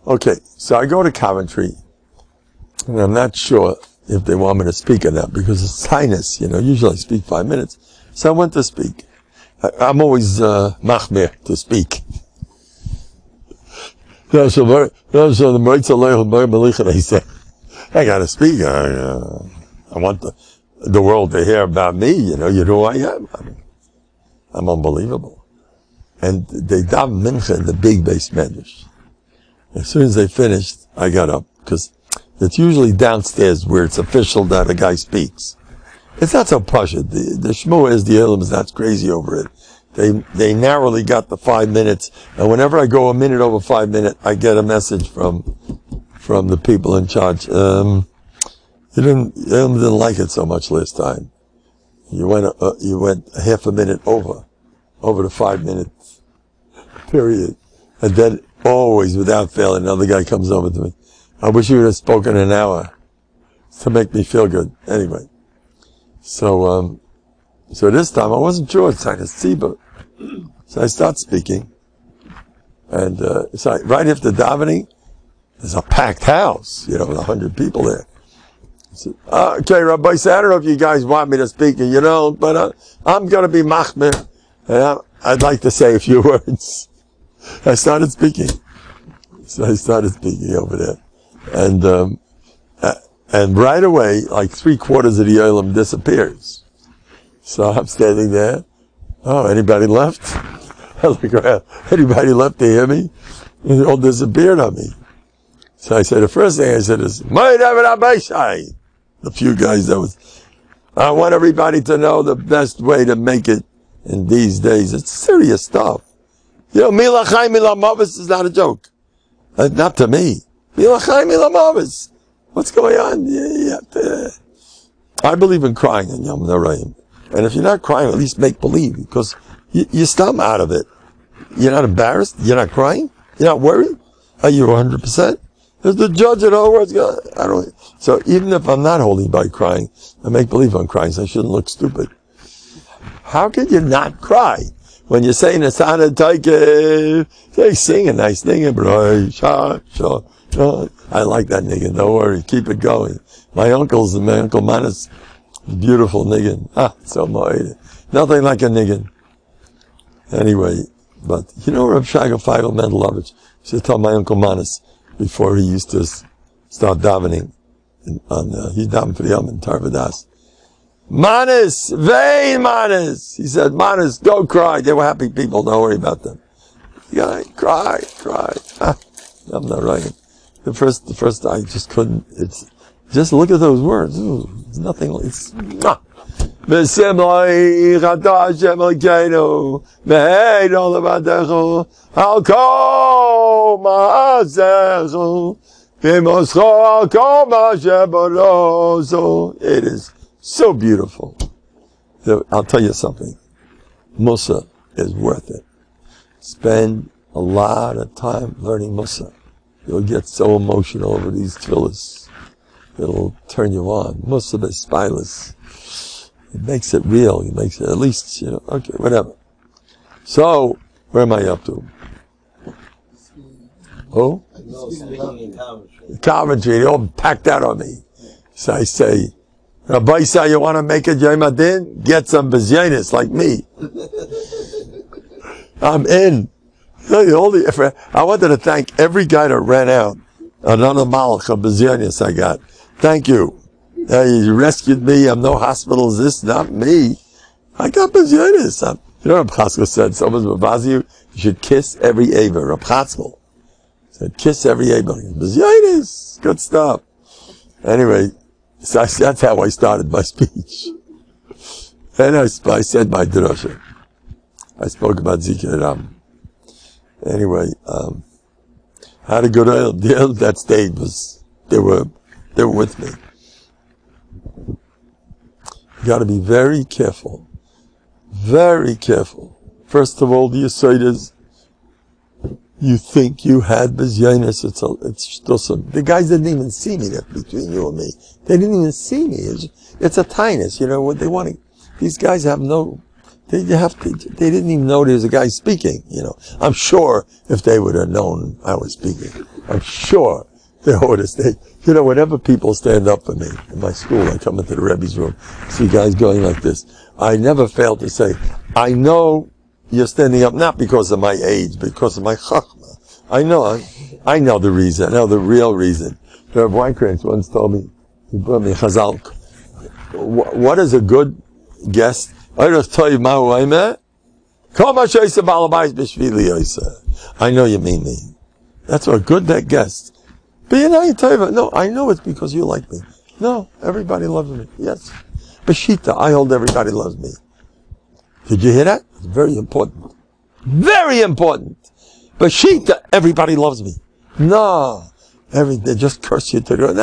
Okay, so I go to Coventry, and I'm not sure if they want me to speak on that, because it's sinus, usually I speak 5 minutes. So I went to speak. I'm always machmir to speak. I gotta speak. I want the world to hear about me. You know who I am. I'm unbelievable. And they daven mincha in the big base medrash. As soon as they finished, I got up, because it's usually downstairs where it's official that a guy speaks. It's not so pasha. The shmua is the ilm is not crazy over it. They narrowly got the 5 minutes, and whenever I go a minute over 5 minutes, I get a message from the people in charge. You didn't like it so much last time. You went half a minute over the 5 minutes period, and then always without fail another guy comes over to me. I wish you would have spoken an hour to make me feel good. Anyway, so So this time I wasn't sure it's like a tzibur. So I start speaking. And so right after davening, there's a packed house, with 100 people there. I said, okay, Rabbi, I don't know if you guys want me to speak, but I'm going to be machmir. And I'd like to say a few words. I started speaking. So I started speaking over there. And right away, like 3/4 of the olam disappears. So I'm standing there. Oh, anybody left? I look around. Anybody left to hear me? It all disappeared on me. So I said, the first thing I said is, the few guys I want everybody to know the best way to make it in these days. It's serious stuff. Mila chai, mila mavis is not a joke. Not to me. Mila chai, mila mavis. What's going on? I believe in crying in Yom Narayim. And if you're not crying, at least make believe, because you stum out of it. You're not embarrassed? You're not crying? You're not worried? Are you 100%? There's the judge at all words. So even if I'm not holding by crying, I make believe I'm crying, so I shouldn't look stupid. How can you not cry when you're saying it's on a taike? They sing a nice thing. I like that niggin. Don't worry, keep it going. My uncle Manas, beautiful niggin. So moed. Nothing like a niggin. Anyway, but Reb Shaga Feigl Mendelovich used to tell my uncle Manas before he used to start davening. He davened for the Yom in Tarvadas. Manas, vain Manas. He said, Manas, go cry. They were happy people. Don't worry about them. You gotta cry. I'm not right. The first I just couldn't. It's just look at those words. Ooh, it's nothing. It's. It is so beautiful. I'll tell you something. Musa is worth it. Spend a lot of time learning Musa. You'll get so emotional over these tefillas. It'll turn you on. Musa b'spilus. It makes it real. It makes it at least, okay, whatever. So, where am I up to? Oh? Coventry. They all packed out on me. So I say, Rabbi, you want to make it Yom Adin? Get some bezyanis like me. I'm in. I wanted to thank every guy that ran out. Another malach of bezyanis I got. Thank you. You rescued me. I'm no hospitals. This, not me. I got bezyanis. Reb Chatzkel said, someone's mavazi you should kiss every Ava. Reb Chatzkel said, kiss every Ava. Bezyanis. Good stuff. Anyway, so that's how I started my speech. And I said my drasha. I spoke about Zikr Ram. Anyway, how to go to that stage was, they were with me. You gotta be very careful. Very careful. First of all, the aside is, you think you had bezyanis, it's shtusam. The guys didn't even see me, that's between you and me. They didn't even see me. It's a tinus, what they want. These guys have no, they didn't even know there's a guy speaking, I'm sure if they would have known I was speaking, I'm sure they would have stayed. Whenever people stand up for me in my school, I come into the Rebbe's room, see guys going like this. I never fail to say, I know you're standing up not because of my age, because of my chachma. I know the reason. I know the real reason. Rav Weinkrantz once told me, he brought me Chazal. What is a good guest? I know you mean me. That's what a good guest. No, I know it's because you like me. No, everybody loves me. Yes. Bashita, I hold everybody loves me. Did you hear that? It's very important. Very important. Bashita, everybody loves me. No. They just curse you to go, you're in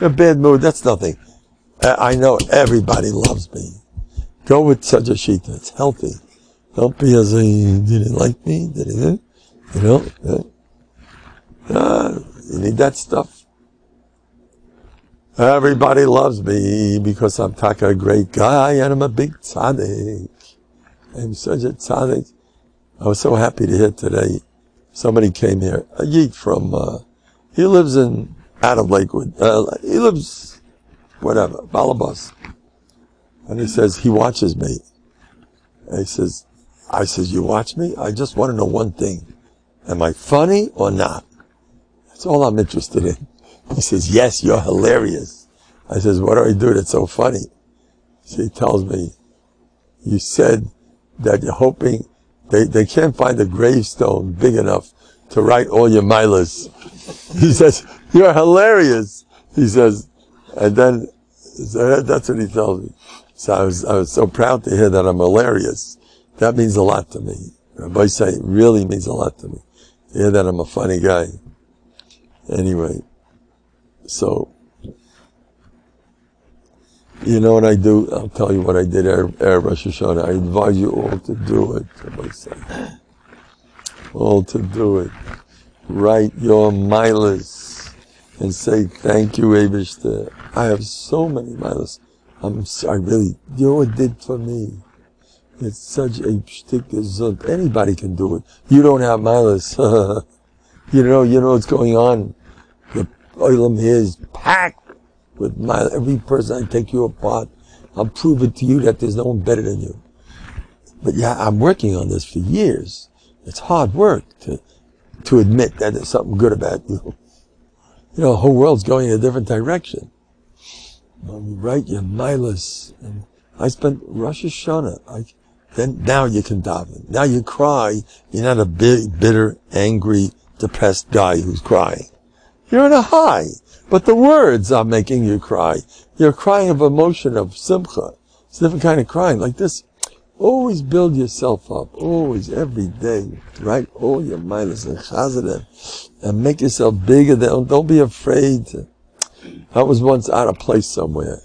a bad mood. That's nothing. I know everybody loves me. Go with such a shita. It's healthy. Don't be as he didn't like me. Did he? You need that stuff. Everybody loves me because I'm a great guy and I'm a big tzaddik. I'm such a tzaddik. I was so happy to hear today. Somebody came here, a Yeet from, he lives out of Lakewood. He lives, whatever, Balabas. And he says, he watches me. And I says, you watch me? I just want to know one thing. Am I funny or not? That's all I'm interested in. He says, yes, you're hilarious. I says, what do I do that's so funny? So he tells me, you said that you're hoping they can't find a gravestone big enough to write all your milas. He says, you're hilarious. He says, and then, so that's what he tells me. So I was so proud to hear that I'm hilarious. That means a lot to me. Rabbi say it really means a lot to me. To hear that I'm a funny guy. Anyway, so, you know what I do? I'll tell you what I did Erev Rosh Hashanah. I advise you all to do it. Rabbi say, all to do it. Write your milas and say thank you, Eibishter. I have so many milas. I really, you know what it did for me? It's such a shtick gesund. Anybody can do it. You don't have milas. you know what's going on. The oilam here is packed with milas. Every person I take you apart, I'll prove it to you that there's no one better than you. But yeah, I'm working on this for years. It's hard work to admit that there's something good about you. You know, the whole world's going in a different direction. When you write your milas, and I spent Rosh Hashanah, then now you can daven. Now you cry. You're not a bitter, angry, depressed guy who's crying. You're in a high, but the words are making you cry. You're crying of emotion, of simcha. It's a different kind of crying, like this. Always build yourself up, always, every day. Write all your milas and chazedem, and make yourself bigger. Don't be afraid. I was once out of place somewhere.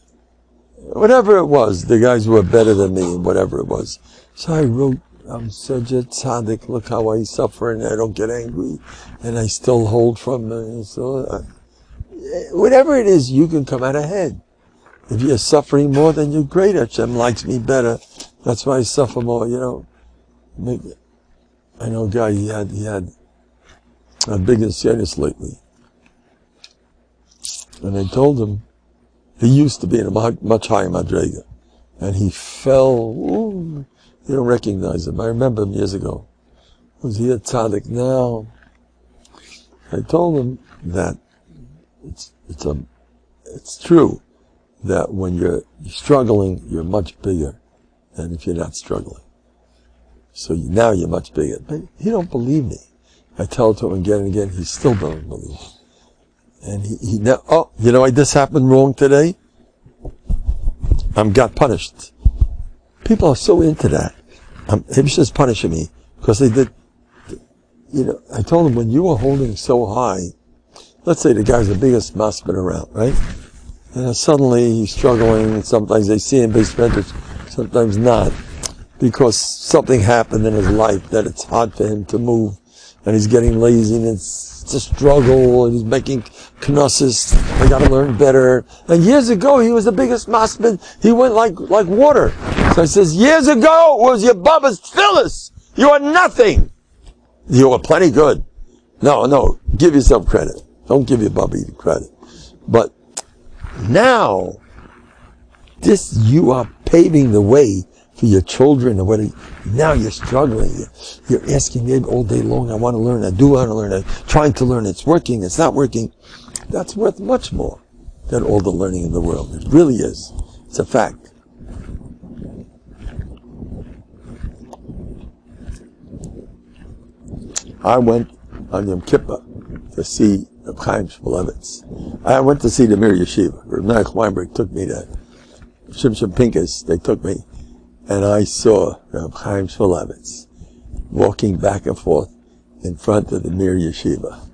Whatever it was, the guys were better than me, whatever it was. So I wrote, I'm such a tzaddik, look how I suffer and I don't get angry, and I still hold from, so, whatever it is, you can come out ahead. If you're suffering more, then you're great. Hashem likes me better. That's why I suffer more, you know. I know a guy, he had a big insidious lately. And I told him, he used to be in a much higher madrega. And he fell, you don't recognize him. I remember him years ago. Was he a tzaddik now? I told him that it's true that when you're struggling, you're much bigger than if you're not struggling. So now you're much bigger. But he don't believe me. I tell it to him again and again, he still doesn't believe me. And he now, you know, this happened wrong today. Got punished. People are so into that. He was just punishing me because they did, you know, I told him when you were holding so high, let's say the guy's the biggest masbid around, right? And suddenly he's struggling, and sometimes they see him basement, sometimes not, because something happened in his life that it's hard for him to move, and he's getting lazy, and it's a struggle, and he's making knossos. I gotta learn better. And years ago, he was the biggest masbid. He went like water. So I says, years ago, it was your Baba's Phyllis. You are nothing. You were plenty good. No, give yourself credit. Don't give your Baba credit. But now, you are paving the way for your children, or now you're struggling. You're asking me all day long, I want to learn, I do want to learn, I'm trying to learn, it's working, it's not working. That's worth much more than all the learning in the world. It really is. It's a fact. I went on Yom Kippur to see Reb Chaim Shmulevitz. I went to see the Mir Yeshiva. Reb Nachman Weinberg took me there. Shimshon Pincus, they took me. And I saw Reb Chaim Shmulevitz walking back and forth in front of the Mir Yeshiva.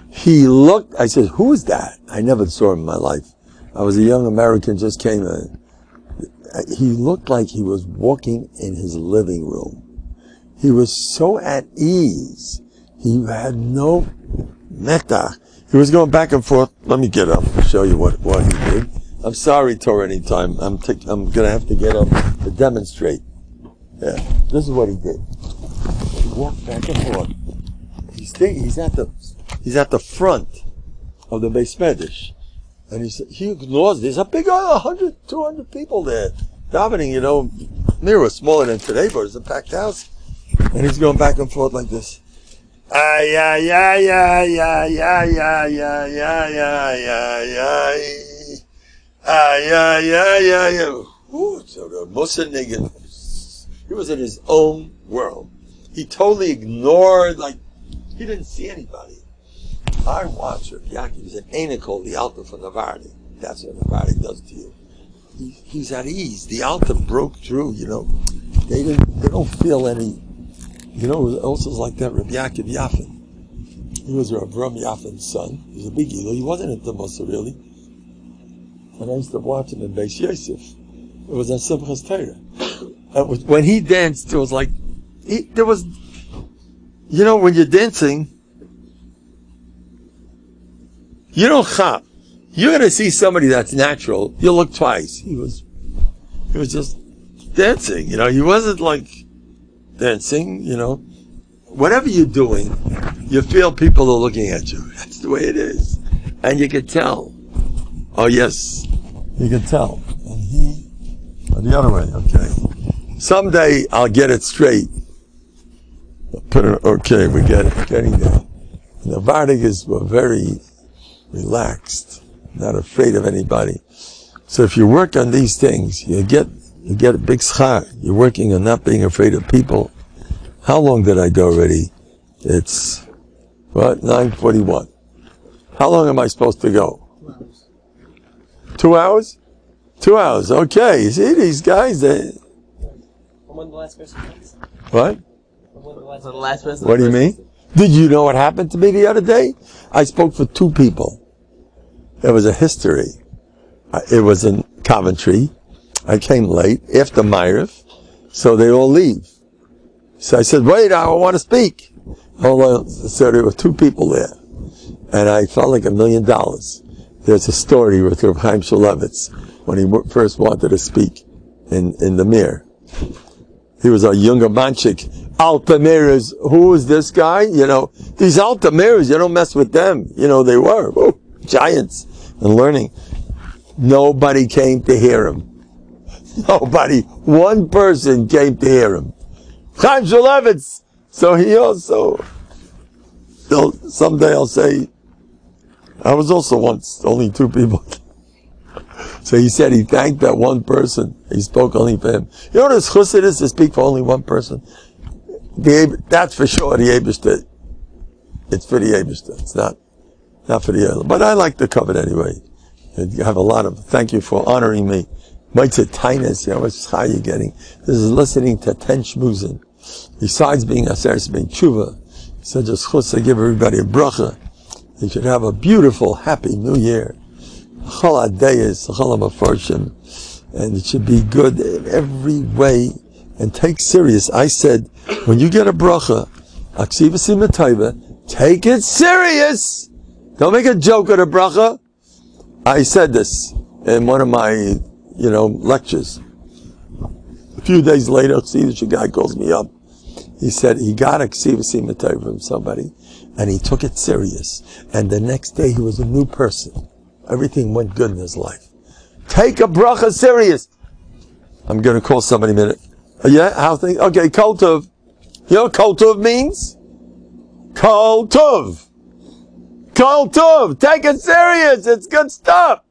He looked, I said, who is that? I never saw him in my life. I was a young American, just came in. He looked like he was walking in his living room. He was so at ease. He had no metach. He was going back and forth. Let me get up and show you what he did. I'm sorry, Torah, anytime. I'm going to have to get up to demonstrate. Yeah, this is what he did. He walked back and forth. He's at the front of the Beis Medrash. And he ignores, there's a big 100, 200 people there. Davening, Mir was smaller than today, but it's a packed house. And he's going back and forth like this. He was in his own world. He totally ignored, he didn't see anybody. I watched Rabbi Yaakov. He's an Einakol, the Alta from Novandik. That's what Novandik does to you. He's at ease. The Alta broke through, They don't feel any, it was also like that Rabbi Yaakov Yaffin. He was Rabbi Yaffin's son. He was a big Gilo. He wasn't into Musa, really. And I used to watch him in Beis Yosef. It was on Simchas Torah. When he danced, it was like, there was, when you're dancing, you don't chop. You're going to see somebody that's natural, you'll look twice. He was just dancing, he wasn't dancing, Whatever you're doing, you feel people are looking at you. That's the way it is. And you can tell. Oh yes, you can tell. And the other way, okay. Someday I'll get it straight. Okay, we get it, getting there. The Vardigas were very relaxed, not afraid of anybody. So if you work on these things, you get a big schar. You're working on not being afraid of people. How long did I do already? It's 9:41. How long am I supposed to go? 2 hours. 2 hours. Okay. You see these guys? When the last person was? What? When the last person? What do you mean? Did you know what happened to me the other day? I spoke for 2 people. It was a history. It was in Coventry. I came late after Ma'ariv, so they all leave. So I said, wait, I want to speak. Hold on. So there were 2 people there, and I felt like $1 million. There's a story with Rav Chaim Shulevitz when he first wanted to speak in the Mir. He was a younger manchik. Altamiras, who is this guy? These Altamiras, you don't mess with them. They were giants and learning. Nobody came to hear him. Nobody. One person came to hear him. Chaim Shulevitz. So he also, someday I'll say, I was also once, only 2 people. So he said he thanked that one person. He spoke only for him. You know what his chused is to speak for only one person? That's for sure the Eibishter. It's for the Eibishter. It's not for the other. But I like the cover anyway. You have a lot of, thank you for honoring me. Mitzvah Tainus, how much schar you getting. This is listening to 10 shmuzin. Besides being aseres being tshuva, such a chus to give everybody a bracha. You should have a beautiful, happy New Year. Chol Adayis, Chol HaMafarshim, and it should be good in every way. And take serious. I said, when you get a bracha, Aksivasim Matayva, take it serious. Don't make a joke of the bracha. I said this in one of my, lectures. A few days later, the guy calls me up. He said he got a Ksivasim Matayva from somebody, and he took it serious. And the next day, he was a new person. Everything went good in his life. Take a bracha serious. I'm going to call somebody in a minute. Yeah, how things? Okay, kol tov. You know what kol tov means? Kol tov. Kol tov. Take it serious. It's good stuff.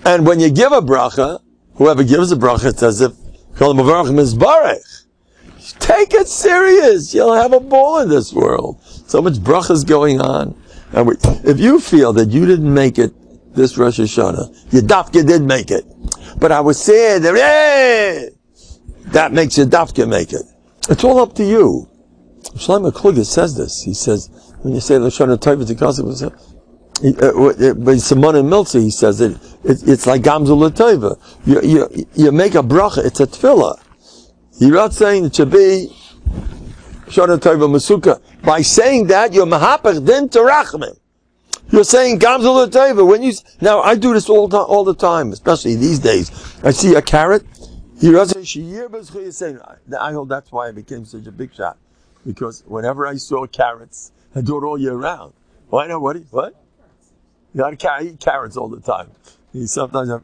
And when you give a bracha, whoever gives a bracha, it's as if kol mudarכים is barech. Take it serious. You'll have a ball in this world. So much brachas going on. And if you feel that you didn't make it this Rosh Hashanah, your dafka did make it. But I was saying that, that makes your dafka make it. It's all up to you. Shlomo Kluger says this. He says, when you say Lashon HaTov, it's a concept. By Simon and Miltzi, he says it's like Gamzul HaTova. You make a bracha, it's a tefillah. You're not saying it should be Lashon HaTova Masuka. By saying that, you're mahapach din terachmim. You're saying Gamzel Teva. When you now, I do this all the time, especially these days. I see a carrot. I hold that's why I became such a big shot, because whenever I saw carrots, I do it all year round. Why not? What? You got I eat carrots all the time. He sometimes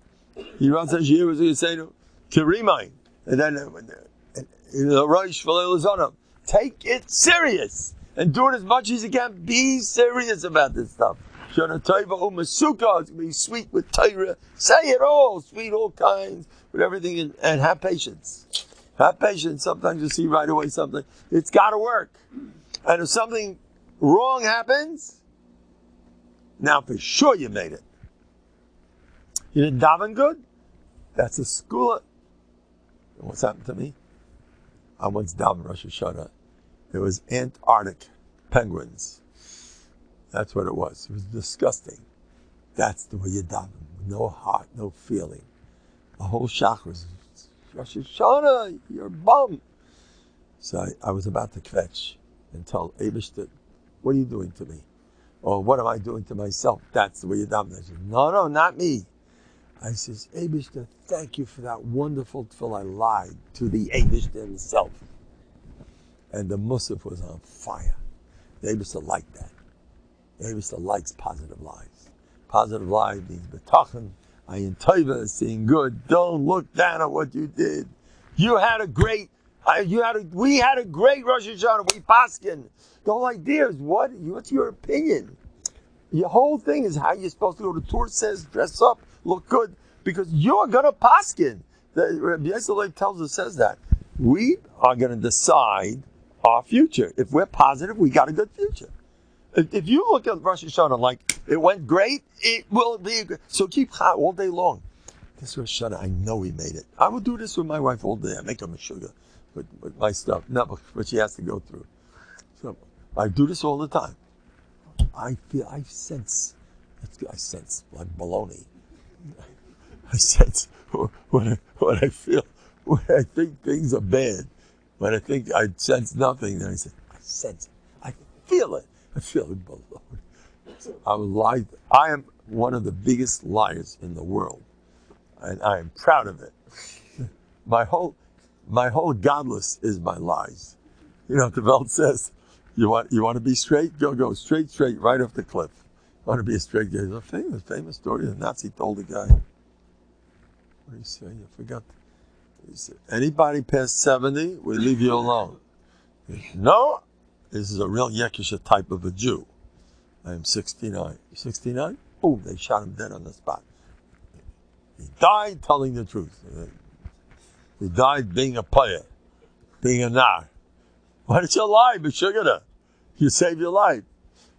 he runs a year as he say to Kirimine, and then the Rosh V'Leilazonam. Take it serious and do it as much as you can. Be serious about this stuff. Shana Tova Umasuka. It's gonna be sweet with Torah. Say it all, sweet all kinds with everything, and have patience. Have patience. Sometimes you see right away something. It's got to work. And if something wrong happens, now for sure you made it. You didn't daven good? That's a school. What's happened to me? I once davened Rosh Hashanah. It was Antarctic penguins. That's what it was. It was disgusting. That's the way you daven. No heart, no feeling. The whole chakras. Rosh Hashanah, you're a bum. So I was about to kvetch and tell Abishter, what are you doing to me? Or what am I doing to myself? That's the way you daven. I said, no, not me. I says, Abishter, thank you for that wonderful tefillah. I lied to the Abishter himself. And the Musaf was on fire. The Abishter liked that. The Abishter likes positive lies. Positive lies means bטחון, ayin tova, seeing good. Don't look down at what you did. We had a great Rosh Hashanah. We paskin. The whole idea is what's your opinion? Your whole thing is how you're supposed to go. The Torah says, dress up, look good, because you're gonna paskin. Rabbi Yisrael says that we are gonna decide our future. If we're positive, we got a good future. If you look at Rosh Hashanah like it went great, it will be good. So keep hot all day long. This Rosh Hashanah, I know we made it. I will do this with my wife all day. I make her sugar with my stuff. No, but she has to go through. So I do this all the time. I sense like baloney. I sense when I feel, when I think things are bad. When I think I sense nothing, then I say, I sense it. I feel it. I feel it below. I am one of the biggest liars in the world, and I am proud of it. My whole godless is my lies. You know what the Welt says? You want to be straight? Go straight, right off the cliff. Want to be a straight guy? It's a famous story. The Nazi told the guy. What did he say? I forgot. He said, anybody past 70, we leave you alone. No, this is a real Yekisha type of a Jew. I am 69. 69? Boom, they shot him dead on the spot. He died telling the truth. He died being a player, being a nar. Why did you lie, B'shugada? You saved your life.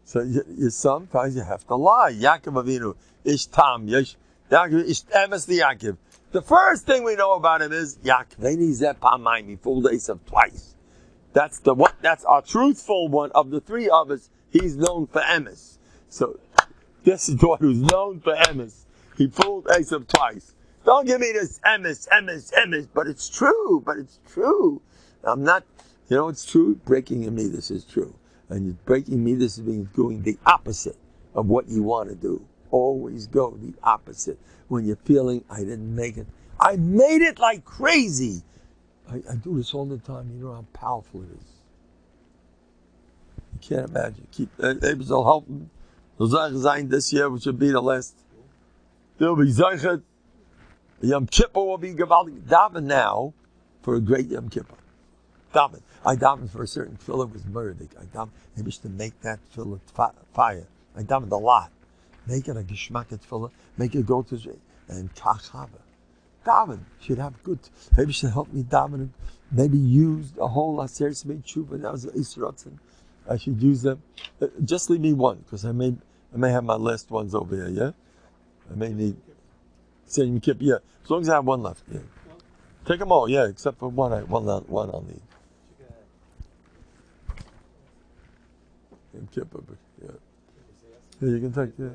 So sometimes you have to lie. Yaakov Avinu, ish tam, Yaakov, ish emes the Yaakov. The first thing we know about him is Yaakov. He fooled Esav twice. That's our truthful one of the three of us. He's known for emes. So this is the one who's known for emes. He fooled Esav twice. Don't give me this emes, but it's true. I'm not, it's true. Breaking in me, this is true. And breaking me, this means doing the opposite of what you want to do. Always go the opposite. When you're feeling, I didn't make it. I made it like crazy. I do this all the time. You know how powerful it is. You can't imagine. Abel will help me. This year, which will be the last. There'll be Zeichet. Yom Kippur will be Gavaldi. Daven now for a great Yom Kippur. Daven. I davened for a certain tefillah was murdered. I davened maybe to make that tefillah fire. I davened a lot. Make it a geschmack tefillah. Make it go to and kachava. Daven should have good. Maybe should help me daven. Maybe use the whole aser smei tshuva. That was the Isrotzen. I should use them. Just leave me one, because I may have my last ones over here. Yeah, I may need. Saying Kippur. Yeah, as long as I have one left. Yeah, take them all. Yeah, except for one. One I'll need. Kippur. Yeah. Yeah, you can take. Yeah.